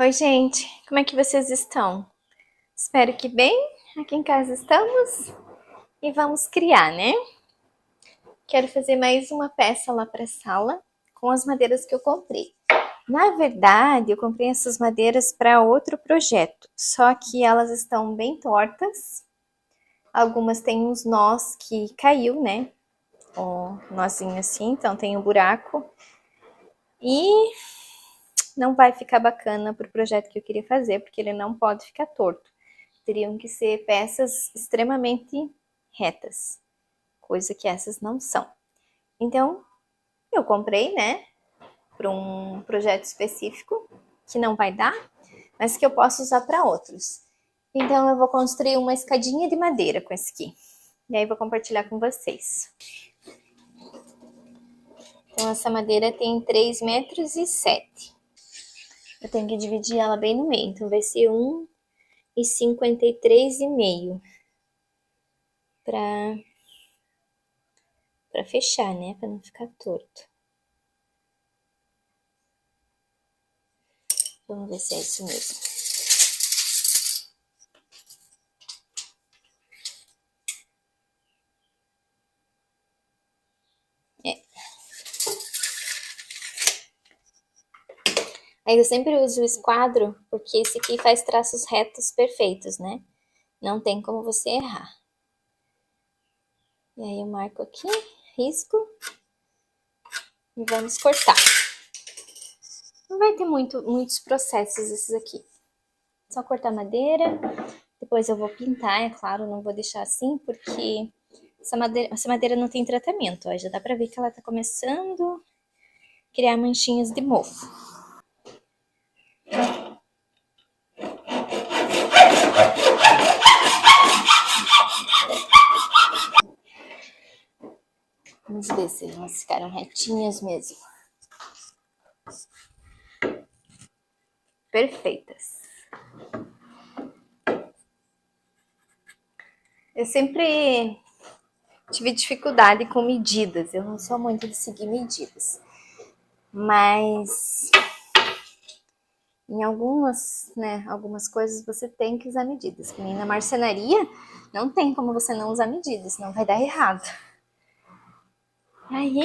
Oi, gente, como é que vocês estão? Espero que bem. Aqui em casa estamos e vamos criar, né? Quero fazer mais uma peça lá para a sala com as madeiras que eu comprei. Na verdade, eu comprei essas madeiras para outro projeto, só que elas estão bem tortas. Algumas têm uns nós que caiu, né? Um nozinho assim, então tem um buraco. E não vai ficar bacana para o projeto que eu queria fazer, porque ele não pode ficar torto. Teriam que ser peças extremamente retas, coisa que essas não são. Então, eu comprei, né, para um projeto específico, que não vai dar, mas que eu posso usar para outros. Então, eu vou construir uma escadinha de madeira com esse aqui. E aí, vou compartilhar com vocês. Então, essa madeira tem 3,7 metros. Eu tenho que dividir ela bem no meio, então vai ser 1,53,5 para fechar, né, para não ficar torto. Vamos ver se é isso mesmo. É. Aí eu sempre uso o esquadro, porque esse aqui faz traços retos perfeitos, né? Não tem como você errar. E aí eu marco aqui, risco. E vamos cortar. Não vai ter muitos processos esses aqui. Só cortar madeira. Depois eu vou pintar, é claro, não vou deixar assim, porque essa madeira não tem tratamento. Ó, já dá pra ver que ela tá começando a criar manchinhas de mofo. Vamos ver se elas ficaram retinhas mesmo. Perfeitas. Eu sempre tive dificuldade com medidas. Eu não sou muito de seguir medidas. Mas em algumas coisas você tem que usar medidas. Que nem na marcenaria, não tem como você não usar medidas, senão vai dar errado. Aí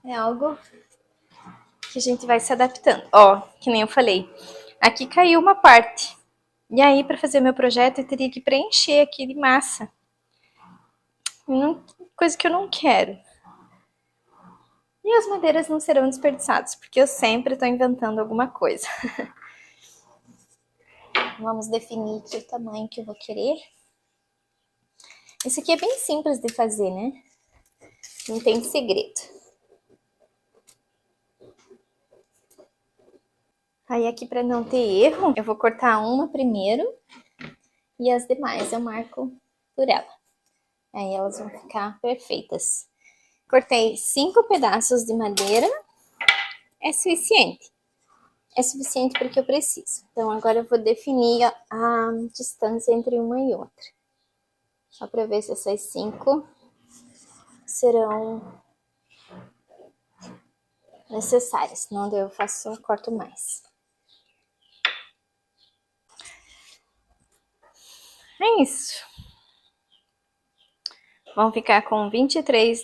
é algo que a gente vai se adaptando. Ó, que nem eu falei, aqui caiu uma parte. E aí, para fazer meu projeto, eu teria que preencher aqui de massa. Coisa que eu não quero. E as madeiras não serão desperdiçadas, porque eu sempre estou inventando alguma coisa. Vamos definir aqui o tamanho que eu vou querer. Isso aqui é bem simples de fazer, né? Não tem segredo. Aí aqui, para não ter erro, eu vou cortar uma primeiro e as demais eu marco por ela. Aí elas vão ficar perfeitas. Cortei 5 pedaços de madeira. É suficiente. É suficiente porque eu preciso. Então agora eu vou definir a distância entre uma e outra. Só para ver se essas 5 serão necessárias. Senão eu corto mais. É isso. Vão ficar com 23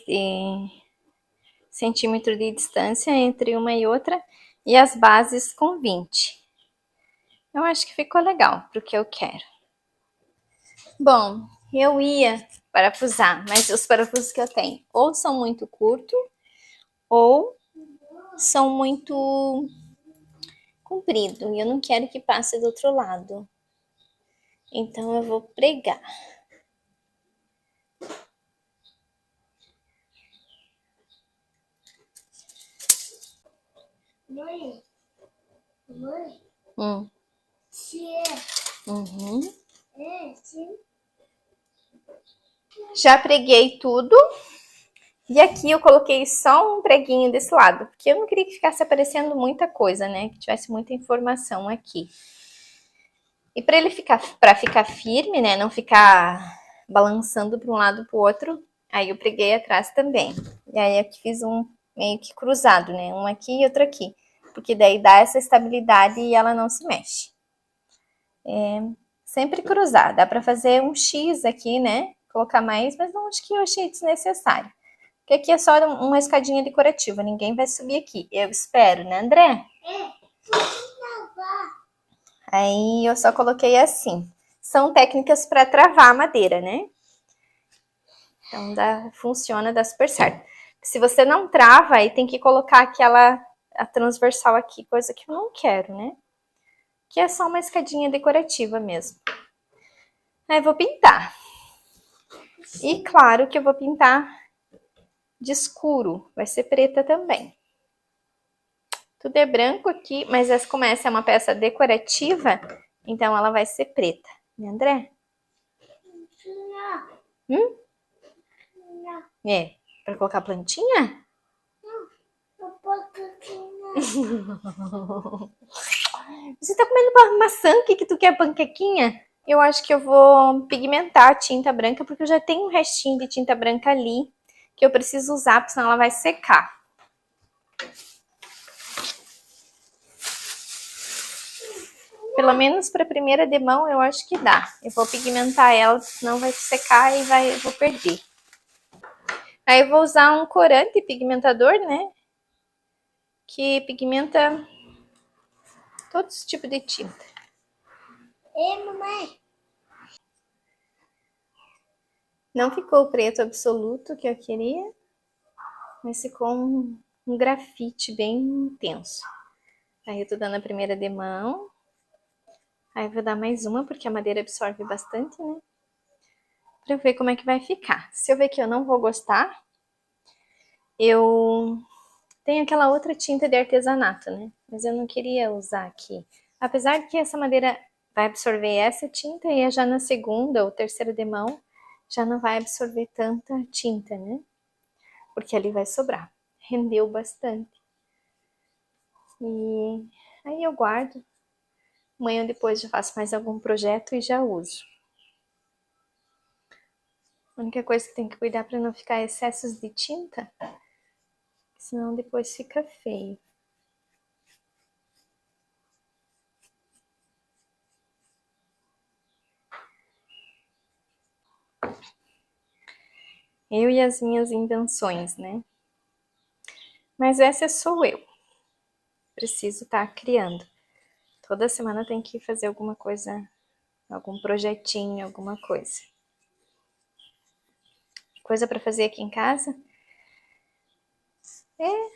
centímetros de distância entre uma e outra. E as bases com 20. Eu acho que ficou legal pro que eu quero. Bom, eu ia parafusar, mas os parafusos que eu tenho ou são muito curtos ou são muito compridos. E eu não quero que passe do outro lado. Então eu vou pregar. Mãe? Uhum. Sim. Já preguei tudo. E aqui eu coloquei só um preguinho desse lado, porque eu não queria que ficasse aparecendo muita coisa, né? Que tivesse muita informação aqui. E para ficar firme, né? Não ficar balançando para um lado para o outro, aí eu preguei atrás também. E aí aqui fiz um meio que cruzado, né? Um aqui e outro aqui. porque daí dá essa estabilidade e ela não se mexe. Sempre cruzar, dá pra fazer um X aqui, né? Colocar mais, mas não, acho que eu achei desnecessário. Porque aqui é só uma escadinha decorativa, ninguém vai subir aqui. Eu espero, né, André? Aí eu só coloquei assim. São técnicas para travar a madeira, né? Então funciona, dá super certo. Se você não trava, aí tem que colocar a transversal aqui, coisa que eu não quero, né? Que é só uma escadinha decorativa mesmo. Aí vou pintar. E claro que eu vou pintar de escuro, vai ser preta também. Tudo é branco aqui, mas como essa é uma peça decorativa, então ela vai ser preta, né, André? Não. É, pra colocar plantinha? Você tá comendo maçã? O que tu quer, panquequinha? Eu acho que eu vou pigmentar a tinta branca, porque eu já tenho um restinho de tinta branca ali, que eu preciso usar, porque senão ela vai secar. Pelo menos para a primeira demão eu acho que dá. Eu vou pigmentar ela, senão vai secar e eu vou perder. Aí eu vou usar um corante pigmentador, né? Que pigmenta todos os tipos de tinta. Ei, mamãe. Não ficou o preto absoluto que eu queria, mas ficou um grafite bem intenso. Aí eu tô dando a primeira demão. Aí eu vou dar mais uma, porque a madeira absorve bastante, né? Pra eu ver como é que vai ficar. Se eu ver que eu não vou gostar, eu tenho aquela outra tinta de artesanato, né? Mas eu não queria usar aqui. Apesar de que essa madeira vai absorver essa tinta e já na segunda ou terceira demão já não vai absorver tanta tinta, né? Porque ali vai sobrar. Rendeu bastante. E aí eu guardo. Amanhã ou depois já faço mais algum projeto e já uso. A única coisa que tem que cuidar para não ficar excessos de tinta, senão depois fica feio. Eu e as minhas invenções, né? Mas essa sou eu. Preciso estar criando. Toda semana tem que fazer alguma coisa, algum projetinho, alguma coisa. Coisa para fazer aqui em casa é o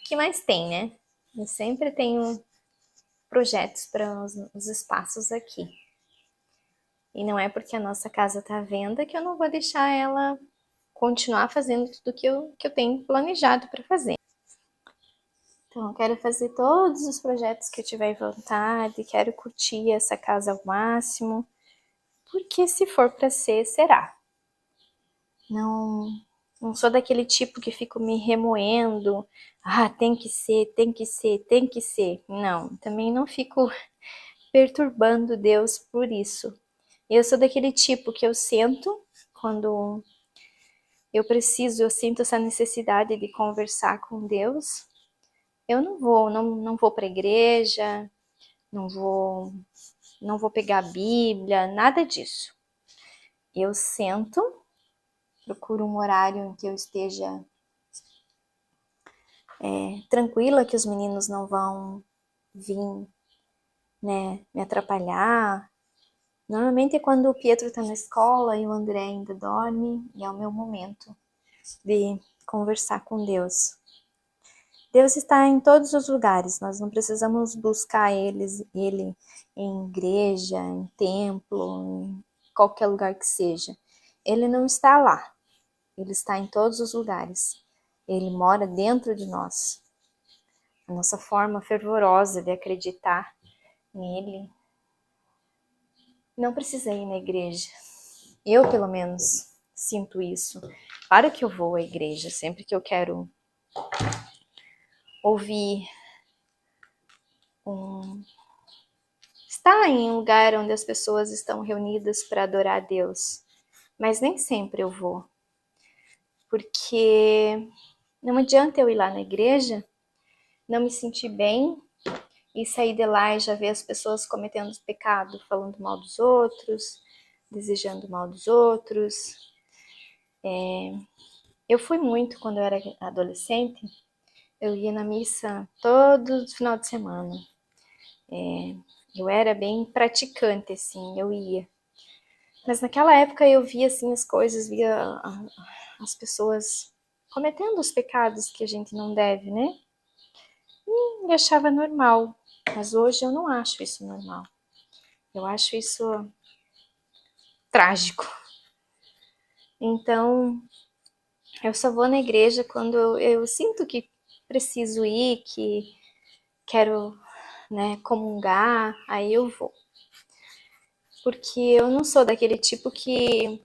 que mais tem, né? Eu sempre tenho projetos para os espaços aqui. E não é porque a nossa casa está à venda que eu não vou deixar ela continuar fazendo tudo que eu tenho planejado para fazer. Então, eu quero fazer todos os projetos que eu tiver vontade, quero curtir essa casa ao máximo, porque se for para ser, será. Não sou daquele tipo que fico me remoendo, tem que ser, tem que ser, tem que ser. Não, também não fico perturbando Deus por isso. Eu sou daquele tipo que eu sento quando eu sinto essa necessidade de conversar com Deus. Eu não vou para a igreja, não vou pegar a Bíblia, nada disso. Eu sento, procuro um horário em que eu esteja tranquila, que os meninos não vão vir, né, me atrapalhar. Normalmente é quando o Pietro está na escola e o André ainda dorme, e é o meu momento de conversar com Deus. Deus está em todos os lugares, nós não precisamos buscar ele em igreja, em templo, em qualquer lugar que seja. Ele não está lá, ele está em todos os lugares. Ele mora dentro de nós. A nossa forma fervorosa de acreditar nele não precisa ir na igreja. Eu, pelo menos, sinto isso. Claro que eu vou à igreja sempre que eu quero ouvir estar em um lugar onde as pessoas estão reunidas para adorar a Deus. Mas nem sempre eu vou. Porque não adianta eu ir lá na igreja, não me sentir bem e sair de lá e já ver as pessoas cometendo pecado, falando mal dos outros, desejando mal dos outros. Eu fui muito quando eu era adolescente, eu ia na missa todo final de semana. Eu era bem praticante, assim, eu ia. Mas naquela época eu via assim as coisas, via as pessoas cometendo os pecados que a gente não deve, né? E achava normal. Mas hoje eu não acho isso normal. Eu acho isso trágico. Então, eu só vou na igreja quando eu sinto que preciso ir, que quero, né, comungar, aí eu vou. Porque eu não sou daquele tipo que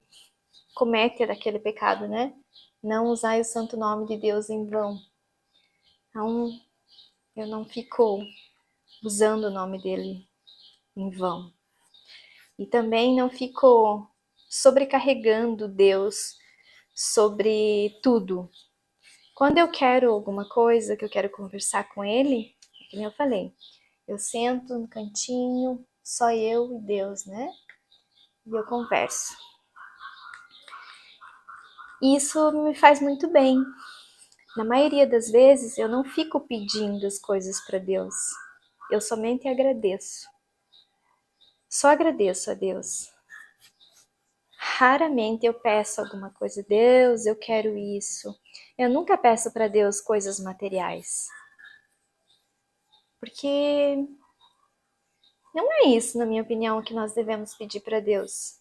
comete aquele pecado, né? Não usai o santo nome de Deus em vão. Então, eu não fico usando o nome dele em vão. E também não fico sobrecarregando Deus sobre tudo. Quando eu quero alguma coisa, que eu quero conversar com ele, como eu falei, eu sento no cantinho, só eu e Deus, né? E eu converso. Isso me faz muito bem. Na maioria das vezes, eu não fico pedindo as coisas para Deus. Eu somente agradeço. Só agradeço a Deus. Raramente eu peço alguma coisa. Deus, eu quero isso. Eu nunca peço para Deus coisas materiais. Porque não é isso, na minha opinião, que nós devemos pedir para Deus.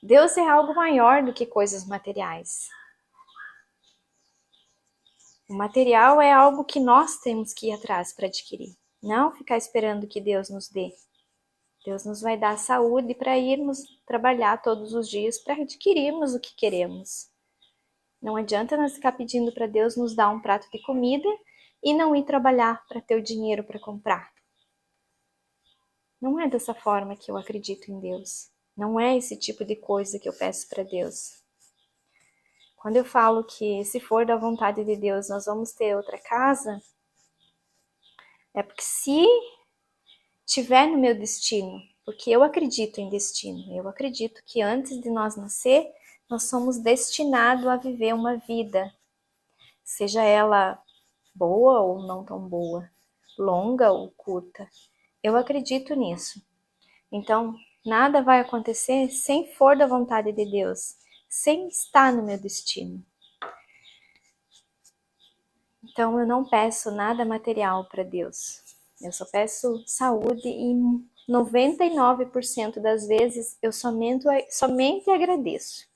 Deus é algo maior do que coisas materiais. O material é algo que nós temos que ir atrás para adquirir. Não ficar esperando que Deus nos dê. Deus nos vai dar saúde para irmos trabalhar todos os dias para adquirirmos o que queremos. Não adianta nós ficar pedindo para Deus nos dar um prato de comida e não ir trabalhar para ter o dinheiro para comprar. Não é dessa forma que eu acredito em Deus. Não é esse tipo de coisa que eu peço para Deus. Quando eu falo que se for da vontade de Deus nós vamos ter outra casa, é porque se tiver no meu destino, porque eu acredito em destino, eu acredito que antes de nós nascer, nós somos destinados a viver uma vida, seja ela boa ou não tão boa, longa ou curta. Eu acredito nisso. Então, nada vai acontecer sem for da vontade de Deus, sem estar no meu destino. Então, eu não peço nada material para Deus. Eu só peço saúde e 99% das vezes eu somente agradeço.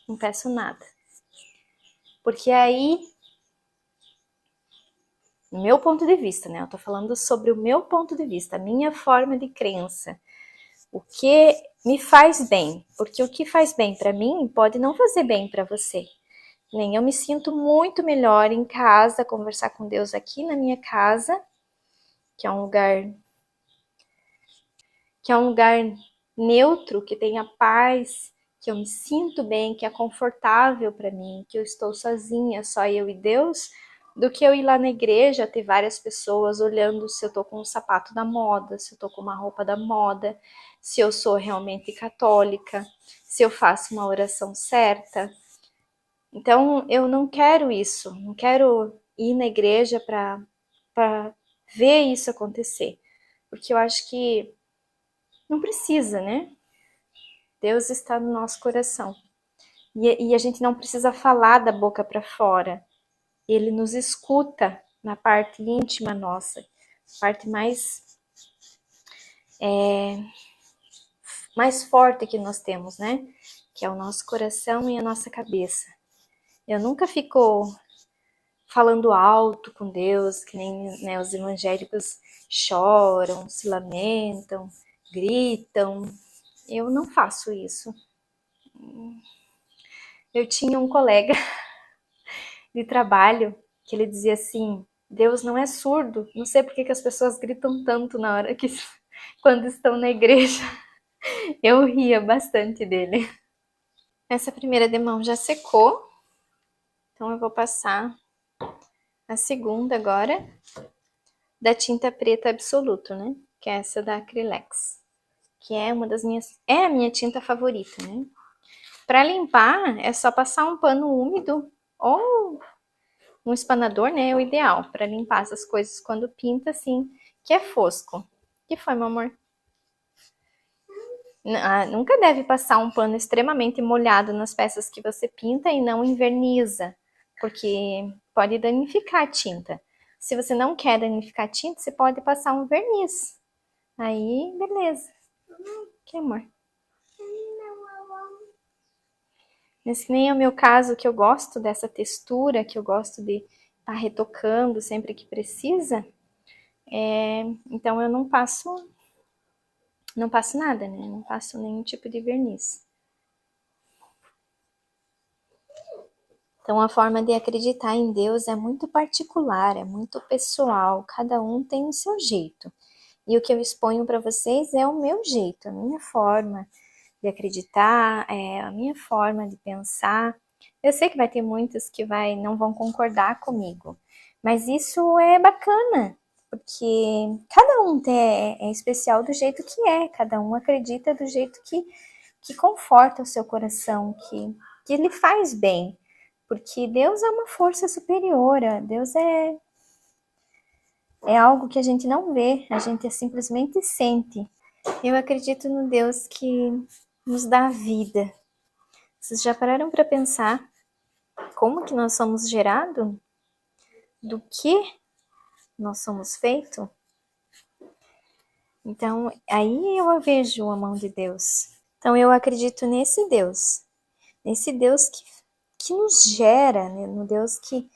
Não peço nada. Porque aí, no meu ponto de vista, né? Eu tô falando sobre o meu ponto de vista, a minha forma de crença. O que me faz bem. Porque o que faz bem para mim pode não fazer bem para você. Nem eu me sinto muito melhor em casa, conversar com Deus aqui na minha casa, que é um lugar neutro, que tenha paz, que eu me sinto bem, que é confortável para mim, que eu estou sozinha, só eu e Deus, do que eu ir lá na igreja, ter várias pessoas olhando se eu tô com um sapato da moda, se eu tô com uma roupa da moda, se eu sou realmente católica, se eu faço uma oração certa. Então, eu não quero isso, não quero ir na igreja para ver isso acontecer, porque eu acho que não precisa, né? Deus está no nosso coração. E a gente não precisa falar da boca para fora. Ele nos escuta na parte íntima nossa, parte mais forte que nós temos, né? Que é o nosso coração e a nossa cabeça. Eu nunca fico falando alto com Deus, que nem, né, os evangélicos choram, se lamentam, gritam. Eu não faço isso. Eu tinha um colega de trabalho que ele dizia assim: Deus não é surdo, não sei por que as pessoas gritam tanto na hora que quando estão na igreja. Eu ria bastante dele. Essa primeira demão já secou, então eu vou passar a segunda agora. da tinta preta Absoluto, né? Que é essa da Acrylex, que é uma das minhas, é a minha tinta favorita, né? Para limpar é só passar um pano úmido ou um espanador, né? É o ideal para limpar essas coisas quando pinta assim, que é fosco. Que foi, meu amor? Nunca deve passar um pano extremamente molhado nas peças que você pinta e não enverniza, porque pode danificar a tinta. Se você não quer danificar a tinta, você pode passar um verniz. Aí, beleza. Que amor? Nesse nem é o meu caso, que eu gosto dessa textura, que eu gosto de estar retocando sempre que precisa. Então eu não passo nada, né? Não passo nenhum tipo de verniz. Então a forma de acreditar em Deus é muito particular, é muito pessoal, cada um tem o seu jeito. E o que eu exponho para vocês é o meu jeito, a minha forma de acreditar, é a minha forma de pensar. Eu sei que vai ter muitos que não vão concordar comigo, mas isso é bacana, porque cada um é especial do jeito que é, cada um acredita do jeito que conforta o seu coração, que lhe faz bem. Porque Deus é uma força superior, Deus é algo que a gente não vê, a gente simplesmente sente. Eu acredito no Deus que nos dá vida. Vocês já pararam para pensar como que nós somos gerados? Do que nós somos feitos? Então, aí eu vejo a mão de Deus. Então, eu acredito nesse Deus que nos gera, né? No Deus que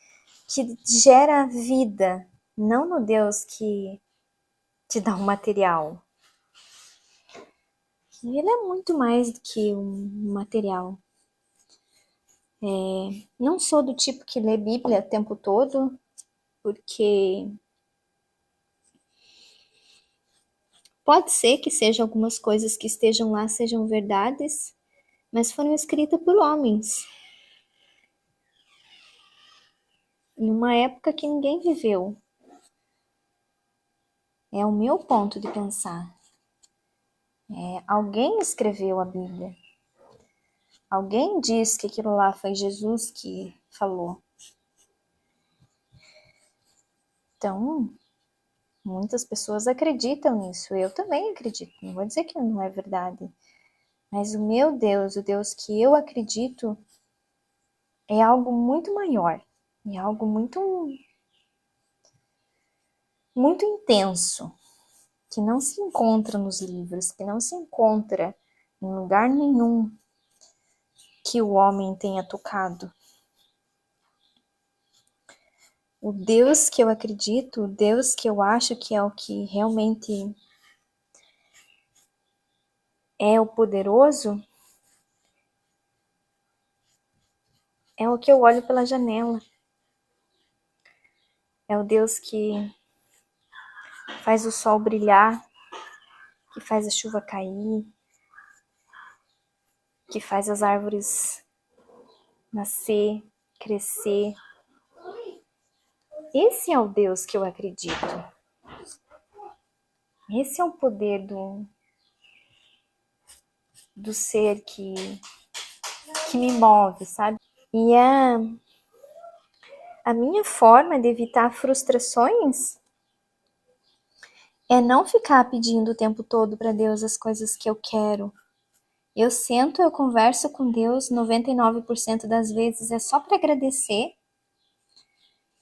gera a vida, não no Deus que te dá um material. Ele é muito mais do que um material. Não sou do tipo que lê Bíblia o tempo todo, porque pode ser que sejam algumas coisas que estejam lá sejam verdades, mas foram escritas por homens. Numa época que ninguém viveu. É o meu ponto de pensar. Alguém escreveu a Bíblia. Alguém diz que aquilo lá foi Jesus que falou. Então, muitas pessoas acreditam nisso. Eu também acredito. Não vou dizer que não é verdade. Mas o meu Deus, o Deus que eu acredito, é algo muito maior. É algo muito intenso. Que não se encontra nos livros. Que não se encontra em lugar nenhum que o homem tenha tocado. O Deus que eu acredito, o Deus que eu acho que é o que realmente é o poderoso, é o que eu olho pela janela. É o Deus que faz o sol brilhar, que faz a chuva cair, que faz as árvores nascer, crescer. Esse é o Deus que eu acredito. Esse é o poder do ser que me move, sabe? E a minha forma de evitar frustrações é não ficar pedindo o tempo todo para Deus as coisas que eu quero. Eu sento, eu converso com Deus 99% das vezes é só para agradecer.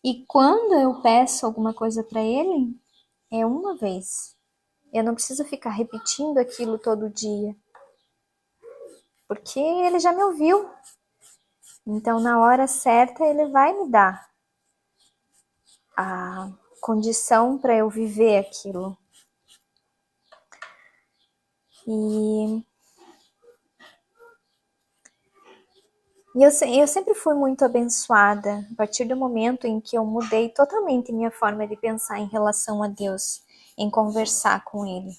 E quando eu peço alguma coisa para Ele, é uma vez. Eu não preciso ficar repetindo aquilo todo dia. Porque Ele já me ouviu. Então, na hora certa, Ele vai me dar a condição para eu viver aquilo. E eu sempre fui muito abençoada a partir do momento em que eu mudei totalmente minha forma de pensar em relação a Deus, em conversar com Ele.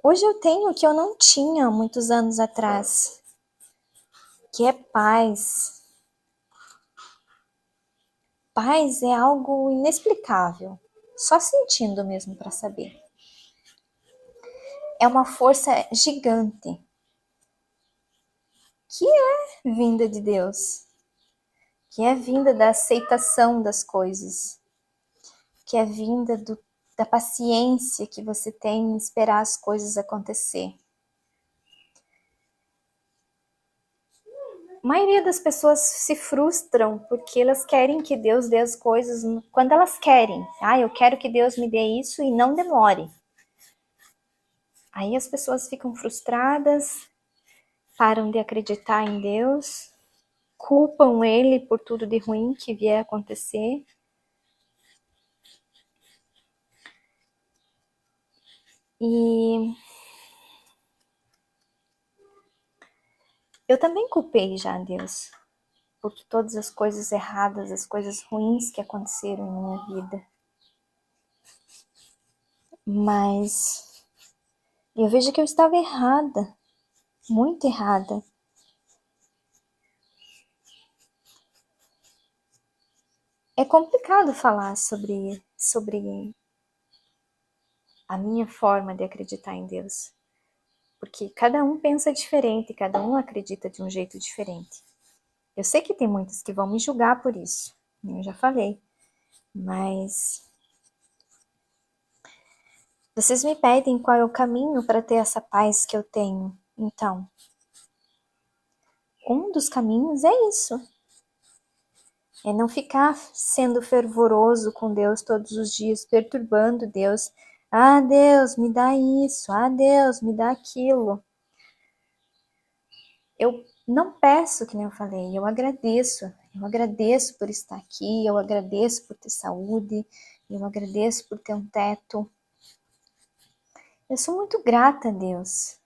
Hoje eu tenho o que eu não tinha muitos anos atrás, que é paz. Paz é algo inexplicável. só sentindo mesmo para saber. É uma força gigante que é vinda de Deus, que é vinda da aceitação das coisas, que é vinda da paciência que você tem em esperar as coisas acontecer. A maioria das pessoas se frustram porque elas querem que Deus dê as coisas quando elas querem. Eu quero que Deus me dê isso e não demore. Aí as pessoas ficam frustradas, param de acreditar em Deus, culpam Ele por tudo de ruim que vier a acontecer. E eu também culpei já Deus por todas as coisas erradas, as coisas ruins que aconteceram em minha vida. Mas eu vejo que eu estava errada, muito errada. É complicado falar sobre a minha forma de acreditar em Deus, porque cada um pensa diferente, cada um acredita de um jeito diferente. Eu sei que tem muitos que vão me julgar por isso, eu já falei, mas vocês me pedem qual é o caminho para ter essa paz que eu tenho. Então, um dos caminhos é isso. É não ficar sendo fervoroso com Deus todos os dias, perturbando Deus. Deus, me dá isso. Deus, me dá aquilo. Eu não peço, que nem eu falei, eu agradeço. Eu agradeço por estar aqui, eu agradeço por ter saúde, eu agradeço por ter um teto. Eu sou muito grata a Deus.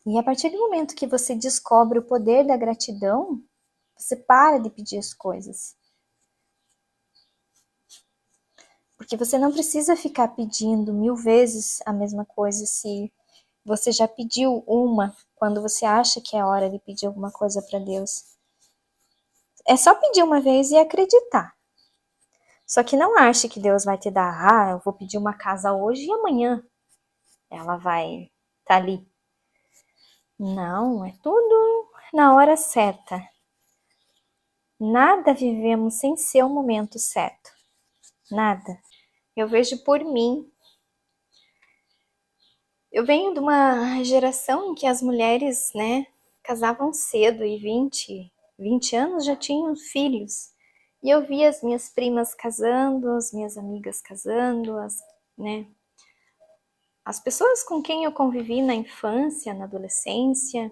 E a partir do momento que você descobre o poder da gratidão, você para de pedir as coisas. Porque você não precisa ficar pedindo 1000 vezes a mesma coisa se você já pediu uma quando você acha que é hora de pedir alguma coisa para Deus. É só pedir uma vez e acreditar. Só que não ache que Deus vai te dar, eu vou pedir uma casa hoje e amanhã ela vai estar ali. Não, é tudo na hora certa. Nada vivemos sem ser o momento certo. Nada. Eu vejo por mim. Eu venho de uma geração em que as mulheres, casavam cedo e 20 anos já tinham filhos. E eu via as minhas primas casando, as minhas amigas casando, as pessoas com quem eu convivi na infância, na adolescência,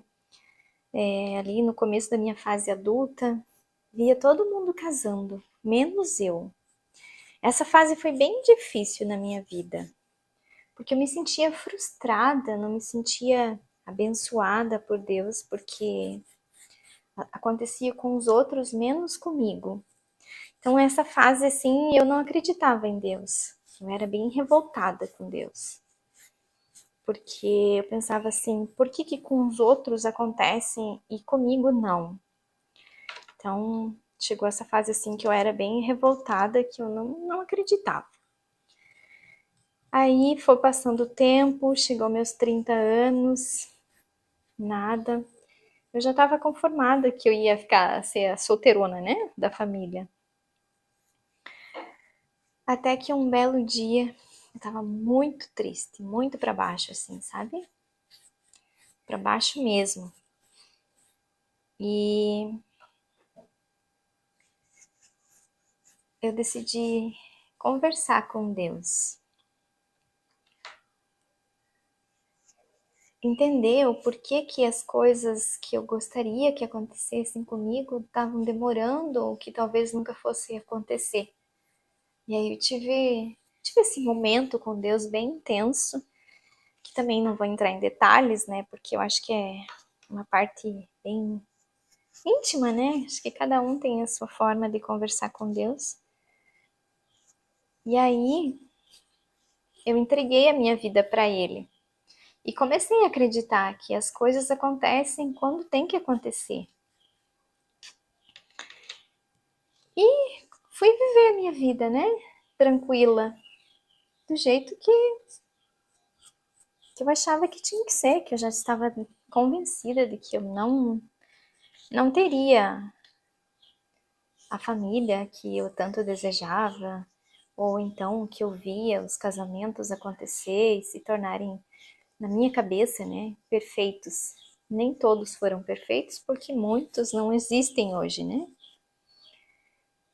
ali no começo da minha fase adulta, via todo mundo casando, menos eu. Essa fase foi bem difícil na minha vida, porque eu me sentia frustrada, não me sentia abençoada por Deus, porque acontecia com os outros menos comigo. Então essa fase assim, eu não acreditava em Deus. Eu era bem revoltada com Deus. Porque eu pensava assim, por que com os outros acontecem e comigo não? Então chegou essa fase assim que eu era bem revoltada, que eu não acreditava. Aí foi passando o tempo, chegou meus 30 anos, nada. Eu já estava conformada que eu ia ser a solteirona, da família. Até que um belo dia, eu tava muito triste, muito para baixo, assim, sabe? Para baixo mesmo. E eu decidi conversar com Deus. Entender o porquê que as coisas que eu gostaria que acontecessem comigo estavam demorando ou que talvez nunca fosse acontecer. E aí eu tive esse momento com Deus bem intenso, que também não vou entrar em detalhes, porque eu acho que é uma parte bem íntima, Acho que cada um tem a sua forma de conversar com Deus. E aí eu entreguei a minha vida para Ele. E comecei a acreditar que as coisas acontecem quando tem que acontecer. E fui viver a minha vida, né? Tranquila, do jeito que eu achava que tinha que ser, que eu já estava convencida de que eu não teria a família que eu tanto desejava, ou então que eu via os casamentos acontecer e se tornarem, na minha cabeça, né, perfeitos. Nem todos foram perfeitos, porque muitos não existem hoje, né?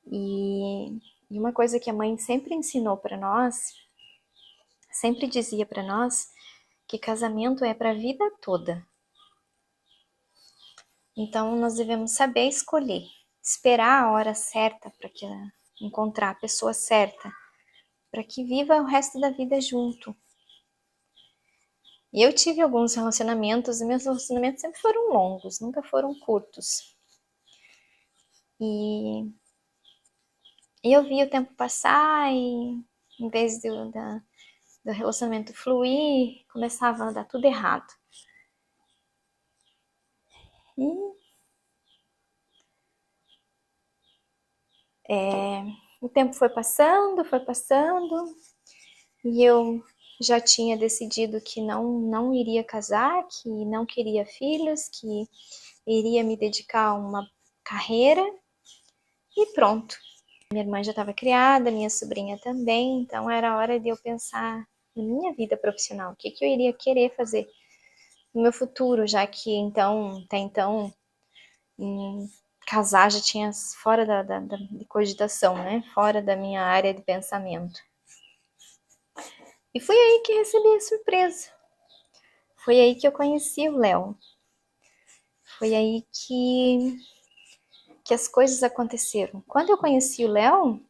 E uma coisa que a mãe sempre ensinou para nós, sempre dizia para nós, que casamento é para a vida toda. Então nós devemos saber escolher, esperar a hora certa para que encontrar a pessoa certa, para que viva o resto da vida junto. E eu tive alguns relacionamentos, e meus relacionamentos sempre foram longos, nunca foram curtos. E eu vi o tempo passar e em vez do relacionamento fluir, começava a dar tudo errado. E o tempo foi passando, e eu já tinha decidido que não iria casar, que não queria filhos, que iria me dedicar a uma carreira e pronto. Minha irmã já estava criada, minha sobrinha também, então era hora de eu pensar na minha vida profissional, o que eu iria querer fazer no meu futuro, já que até então, casar já tinha fora de cogitação, né? Fora da minha área de pensamento. E foi aí que recebi a surpresa. Foi aí que eu conheci o Léo. Foi aí que as coisas aconteceram. Quando eu conheci o Léo,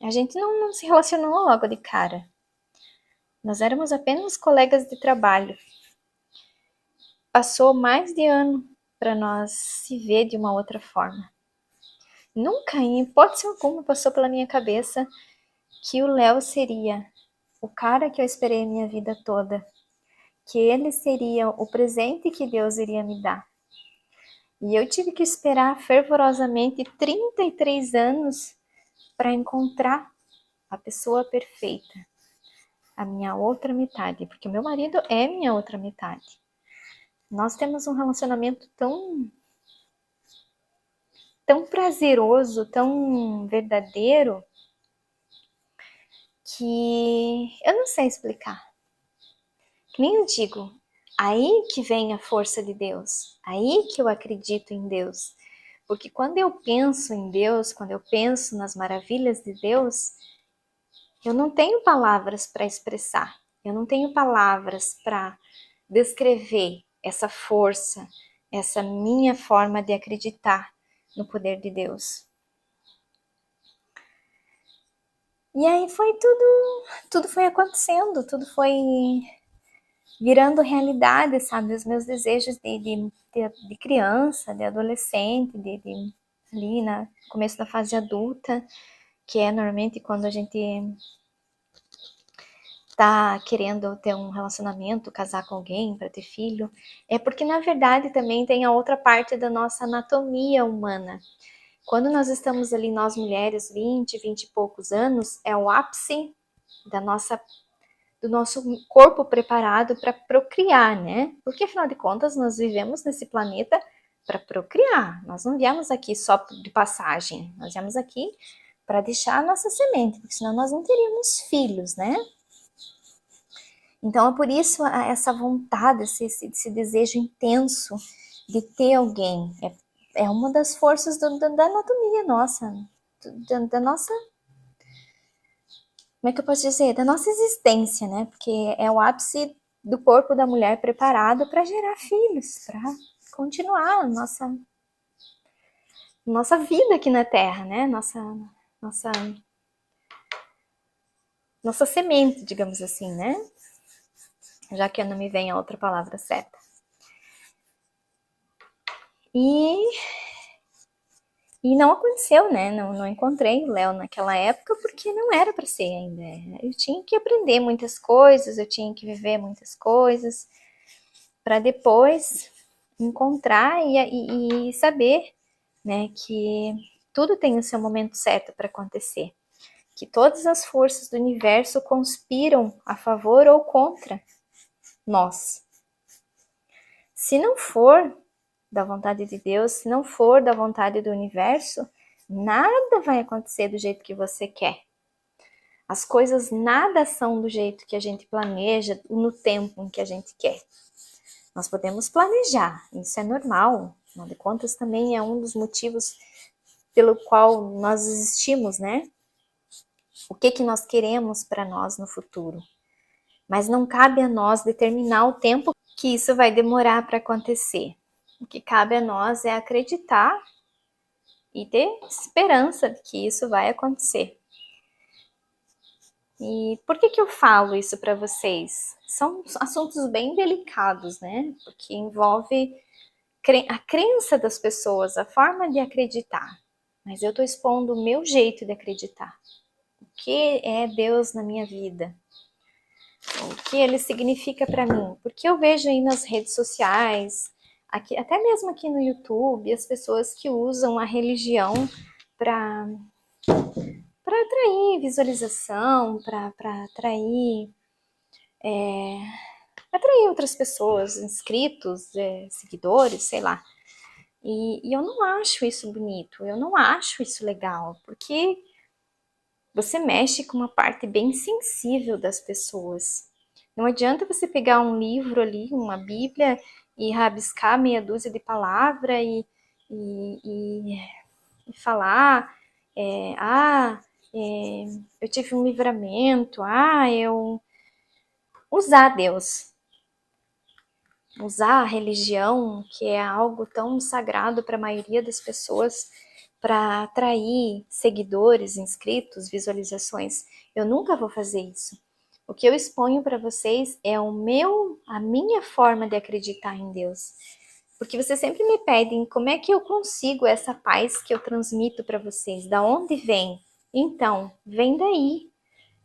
a gente não se relacionou logo de cara. Nós éramos apenas colegas de trabalho. Passou mais de ano para nós se ver de uma outra forma. Nunca, em hipótese alguma, passou pela minha cabeça que o Léo seria o cara que eu esperei a minha vida toda. Que ele seria o presente que Deus iria me dar. E eu tive que esperar fervorosamente 33 anos para encontrar a pessoa perfeita, a minha outra metade, porque meu marido é minha outra metade. Nós temos um relacionamento tão prazeroso, tão verdadeiro, que eu não sei explicar. Que nem eu digo, aí que vem a força de Deus, aí que eu acredito em Deus. Porque quando eu penso em Deus, quando eu penso nas maravilhas de Deus, eu não tenho palavras para expressar, eu não tenho palavras para descrever essa força, essa minha forma de acreditar no poder de Deus. E aí foi tudo foi acontecendo, tudo foi virando realidade, sabe? Os meus desejos de criança, de adolescente, ali no começo da fase adulta, que é normalmente quando a gente tá querendo ter um relacionamento, casar com alguém para ter filho, é porque na verdade também tem a outra parte da nossa anatomia humana. Quando nós estamos ali, nós mulheres, 20 e poucos anos, é o ápice do nosso corpo preparado para procriar, né? Porque afinal de contas nós vivemos nesse planeta para procriar. Nós não viemos aqui só de passagem, nós viemos aqui para deixar a nossa semente, porque senão nós não teríamos filhos, né? Então é por isso essa vontade, esse desejo intenso de ter alguém. É uma das forças da anatomia nossa, da nossa. Como é que eu posso dizer? Da nossa existência, né? Porque é o ápice do corpo da mulher preparado para gerar filhos, para continuar a nossa vida aqui na Terra, né? Nossa semente, digamos assim, né? Já que não me vem a outra palavra certa. E não aconteceu, né? Não encontrei o Léo naquela época porque não era para ser ainda. Eu tinha que aprender muitas coisas, eu tinha que viver muitas coisas para depois encontrar e saber, né, que tudo tem o seu momento certo para acontecer, que todas as forças do universo conspiram a favor ou contra nós. Se não for da vontade de Deus, se não for da vontade do universo, nada vai acontecer do jeito que você quer. As coisas nada são do jeito que a gente planeja, no tempo em que a gente quer. Nós podemos planejar, isso é normal. Afinal de contas, também é um dos motivos pelo qual nós existimos, né? O que nós queremos para nós no futuro. Mas não cabe a nós determinar o tempo que isso vai demorar para acontecer. O que cabe a nós é acreditar e ter esperança de que isso vai acontecer. E por que eu falo isso para vocês? São assuntos bem delicados, né? Porque envolve a crença das pessoas, a forma de acreditar. Mas eu estou expondo o meu jeito de acreditar. O que é Deus na minha vida? O que ele significa para mim? Porque eu vejo aí nas redes sociais, aqui, até mesmo aqui no YouTube, as pessoas que usam a religião para atrair visualização, para atrair outras pessoas, inscritos, seguidores, sei lá. E eu não acho isso bonito, eu não acho isso legal, porque você mexe com uma parte bem sensível das pessoas. Não adianta você pegar um livro ali, uma Bíblia, e rabiscar meia dúzia de palavras e falar, eu tive um livramento, eu usar Deus, usar a religião, que é algo tão sagrado para a maioria das pessoas, para atrair seguidores, inscritos, visualizações. Eu nunca vou fazer isso. O que eu exponho para vocês é a minha forma de acreditar em Deus. Porque vocês sempre me pedem como é que eu consigo essa paz que eu transmito para vocês, da onde vem? Então, vem daí,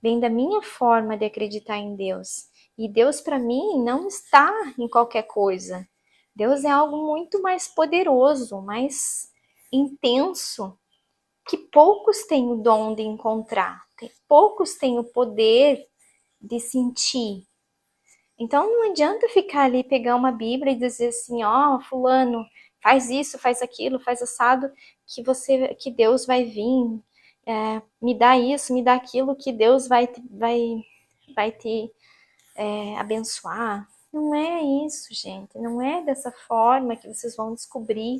vem da minha forma de acreditar em Deus. E Deus para mim não está em qualquer coisa. Deus é algo muito mais poderoso, mais intenso, que poucos têm o dom de encontrar, poucos têm o poder de sentir. Então não adianta ficar ali, pegar uma Bíblia e dizer assim, fulano, faz isso, faz aquilo, faz assado, que Deus vai vir, me dá isso, me dá aquilo, que Deus vai te abençoar. Não é isso, gente. Não é dessa forma que vocês vão descobrir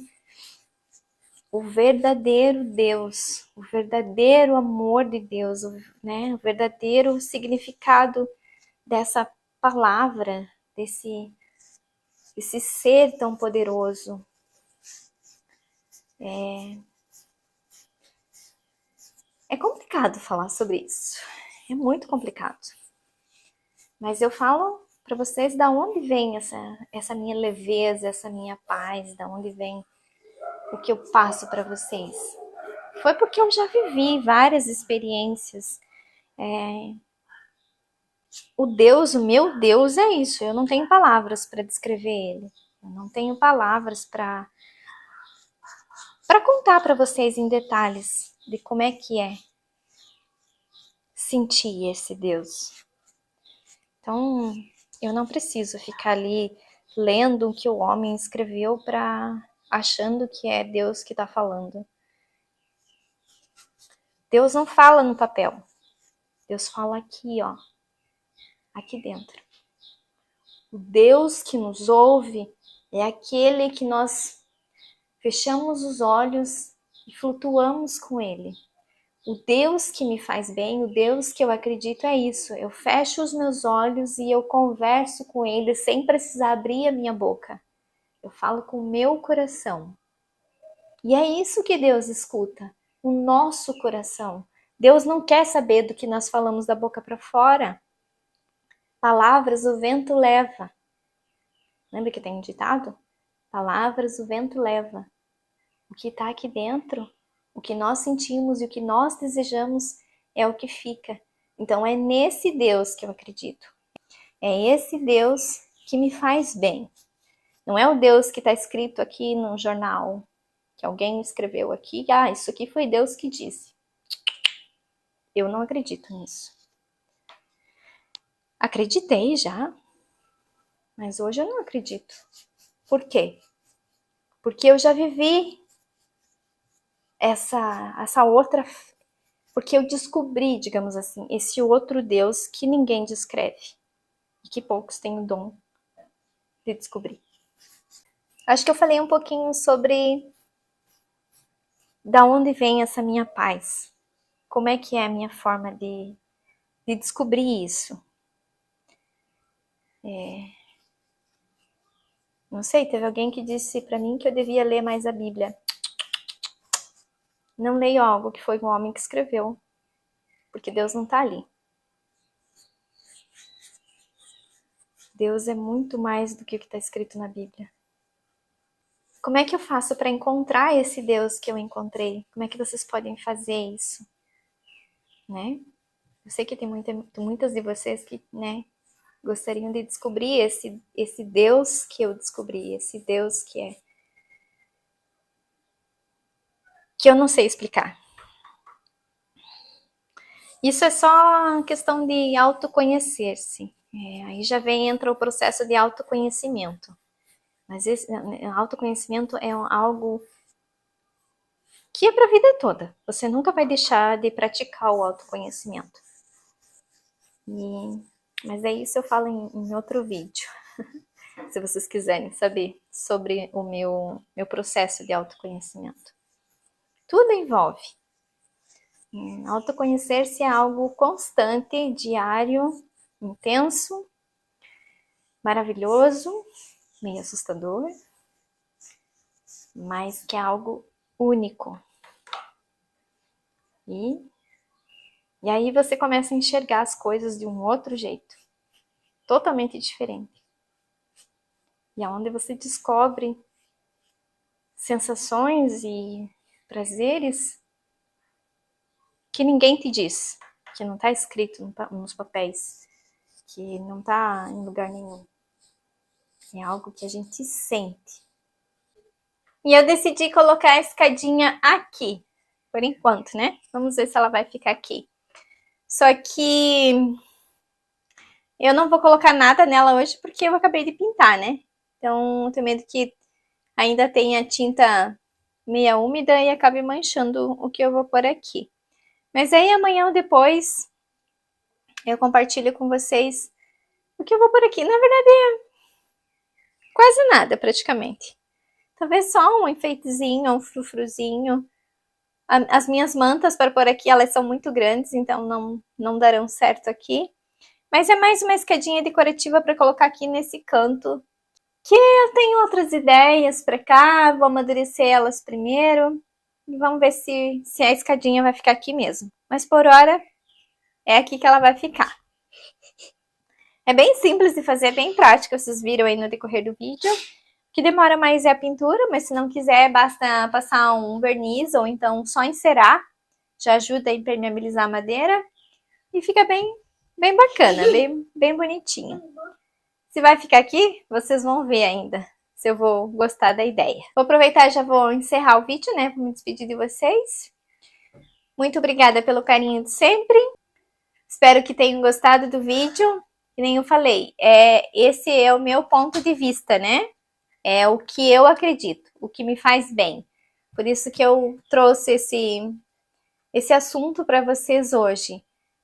o verdadeiro Deus, o verdadeiro amor de Deus, né? O verdadeiro significado dessa palavra, desse ser tão poderoso. É complicado falar sobre isso. É muito complicado. Mas eu falo para vocês da onde vem essa minha leveza, essa minha paz, da onde vem o que eu passo para vocês. Foi porque eu já vivi várias experiências. O meu Deus é isso. Eu não tenho palavras para descrever ele. Eu não tenho palavras para contar para vocês em detalhes de como é que é sentir esse Deus. Então, eu não preciso ficar ali lendo o que o homem escreveu achando que é Deus que está falando. Deus não fala no papel. Deus fala aqui, aqui dentro. O Deus que nos ouve é aquele que nós fechamos os olhos e flutuamos com ele. O Deus que me faz bem, o Deus que eu acredito é isso. Eu fecho os meus olhos e eu converso com ele sem precisar abrir a minha boca. Eu falo com o meu coração. E é isso que Deus escuta, o nosso coração. Deus não quer saber do que nós falamos da boca para fora. Palavras o vento leva. Lembra que tem um ditado? Palavras o vento leva. O que está aqui dentro, o que nós sentimos e o que nós desejamos é o que fica. Então é nesse Deus que eu acredito. É esse Deus que me faz bem. Não é o Deus que está escrito aqui no jornal, que alguém escreveu aqui, isso aqui foi Deus que disse. Eu não acredito nisso. Acreditei já, mas hoje eu não acredito. Por quê? Porque eu já vivi essa outra, porque eu descobri, digamos assim, esse outro Deus que ninguém descreve e que poucos têm o dom de descobrir. Acho que eu falei um pouquinho sobre da onde vem essa minha paz. Como é que é a minha forma de descobrir isso. Não sei, teve alguém que disse para mim que eu devia ler mais a Bíblia. Não leio algo que foi um homem que escreveu, porque Deus não está ali. Deus é muito mais do que o que está escrito na Bíblia. Como é que eu faço para encontrar esse Deus que eu encontrei? Como é que vocês podem fazer isso? Né? Eu sei que tem muitas de vocês que, né, gostariam de descobrir esse Deus que eu descobri, esse Deus que eu não sei explicar. Isso é só questão de autoconhecer-se. Aí já entra o processo de autoconhecimento. Mas esse autoconhecimento é algo que é para a vida toda. Você nunca vai deixar de praticar o autoconhecimento. Mas é isso eu falo em outro vídeo. Se vocês quiserem saber sobre o meu processo de autoconhecimento. Tudo envolve. Autoconhecer-se é algo constante, diário, intenso, maravilhoso, meio assustador, mas que é algo único. E aí você começa a enxergar as coisas de um outro jeito, totalmente diferente. E é onde você descobre sensações e prazeres que ninguém te diz, que não está escrito nos papéis, que não está em lugar nenhum. É algo que a gente sente. E eu decidi colocar a escadinha aqui, por enquanto, né? Vamos ver se ela vai ficar aqui. Só que eu não vou colocar nada nela hoje porque eu acabei de pintar, né? Então, eu tenho medo que ainda tenha tinta meia úmida e acabe manchando o que eu vou pôr aqui. Mas aí amanhã ou depois eu compartilho com vocês o que eu vou pôr aqui. Na verdade é quase nada praticamente. Talvez só um enfeitezinho, um frufruzinho. As minhas mantas para pôr aqui, elas são muito grandes, então não darão certo aqui. Mas é mais uma escadinha decorativa para colocar aqui nesse canto. Que eu tenho outras ideias para cá, vou amadurecer elas primeiro. E vamos ver se a escadinha vai ficar aqui mesmo. Mas por hora, é aqui que ela vai ficar. É bem simples de fazer, é bem prático, vocês viram aí no decorrer do vídeo. O que demora mais é a pintura, mas se não quiser, basta passar um verniz ou então só encerar. Já ajuda a impermeabilizar a madeira. E fica bem bacana, bem bonitinho. Se vai ficar aqui, vocês vão ver ainda se eu vou gostar da ideia. Vou aproveitar e já vou encerrar o vídeo, né? Vou me despedir de vocês. Muito obrigada pelo carinho de sempre. Espero que tenham gostado do vídeo. Que nem eu falei, esse é o meu ponto de vista, né? É o que eu acredito, o que me faz bem. Por isso que eu trouxe esse assunto para vocês hoje.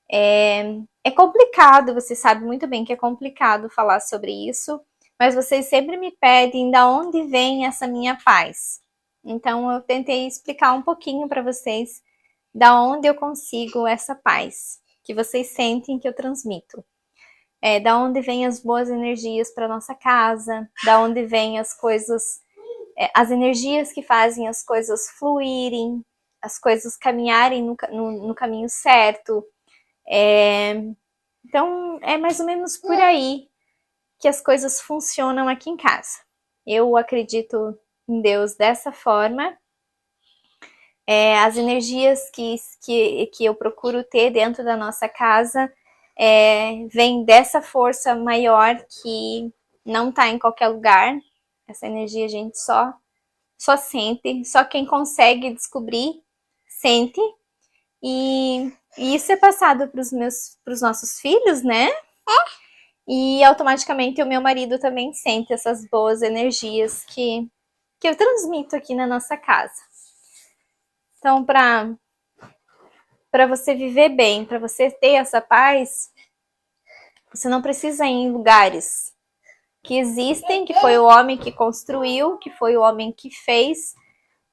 É complicado, você sabe muito bem que é complicado falar sobre isso, mas vocês sempre me pedem de onde vem essa minha paz. Então eu tentei explicar um pouquinho para vocês da onde eu consigo essa paz que vocês sentem que eu transmito. Da onde vêm as boas energias para nossa casa, da onde vêm as coisas, as energias que fazem as coisas fluírem, as coisas caminharem no caminho certo. Então, é mais ou menos por aí que as coisas funcionam aqui em casa. Eu acredito em Deus dessa forma. As energias que eu procuro ter dentro da nossa casa vem dessa força maior que não está em qualquer lugar. Essa energia a gente só só sente, só quem consegue descobrir sente. E isso é passado para os nossos filhos, né? E automaticamente o meu marido também sente essas boas energias que eu transmito aqui na nossa casa. Então, para você viver bem, para você ter essa paz, você não precisa ir em lugares que existem, que foi o homem que construiu, que foi o homem que fez,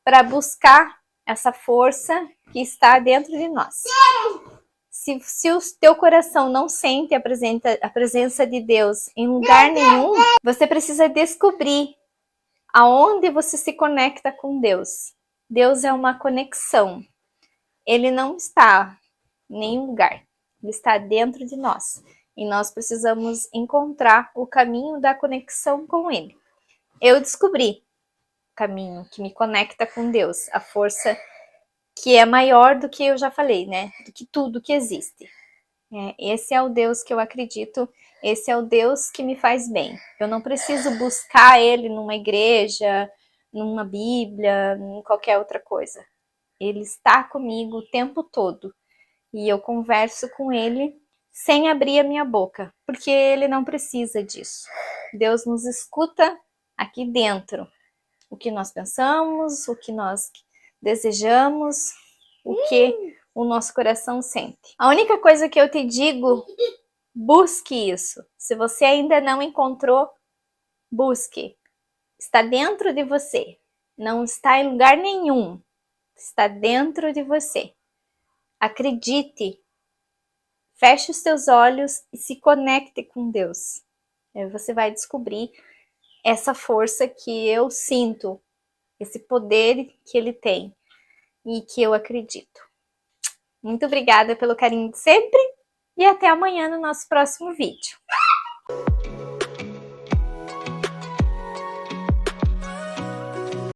para buscar essa força que está dentro de nós. Se o teu coração não sente a presença de Deus em lugar nenhum, você precisa descobrir aonde você se conecta com Deus. Deus é uma conexão. Ele não está em nenhum lugar. Ele está dentro de nós. E nós precisamos encontrar o caminho da conexão com Ele. Eu descobri o caminho que me conecta com Deus, a força que é maior do que eu já falei, né? Do que tudo que existe. Esse é o Deus que eu acredito, esse é o Deus que me faz bem. Eu não preciso buscar Ele numa igreja, numa Bíblia, em qualquer outra coisa. Ele está comigo o tempo todo. E eu converso com Ele sem abrir a minha boca, porque Ele não precisa disso. Deus nos escuta aqui dentro. O que nós pensamos, o que nós desejamos, o que o nosso coração sente. A única coisa que eu te digo, busque isso. Se você ainda não encontrou, busque. Está dentro de você. Não está em lugar nenhum. Está dentro de você. Acredite. Feche os teus olhos e se conecte com Deus. Aí você vai descobrir essa força que eu sinto, esse poder que Ele tem e que eu acredito. Muito obrigada pelo carinho de sempre e até amanhã no nosso próximo vídeo.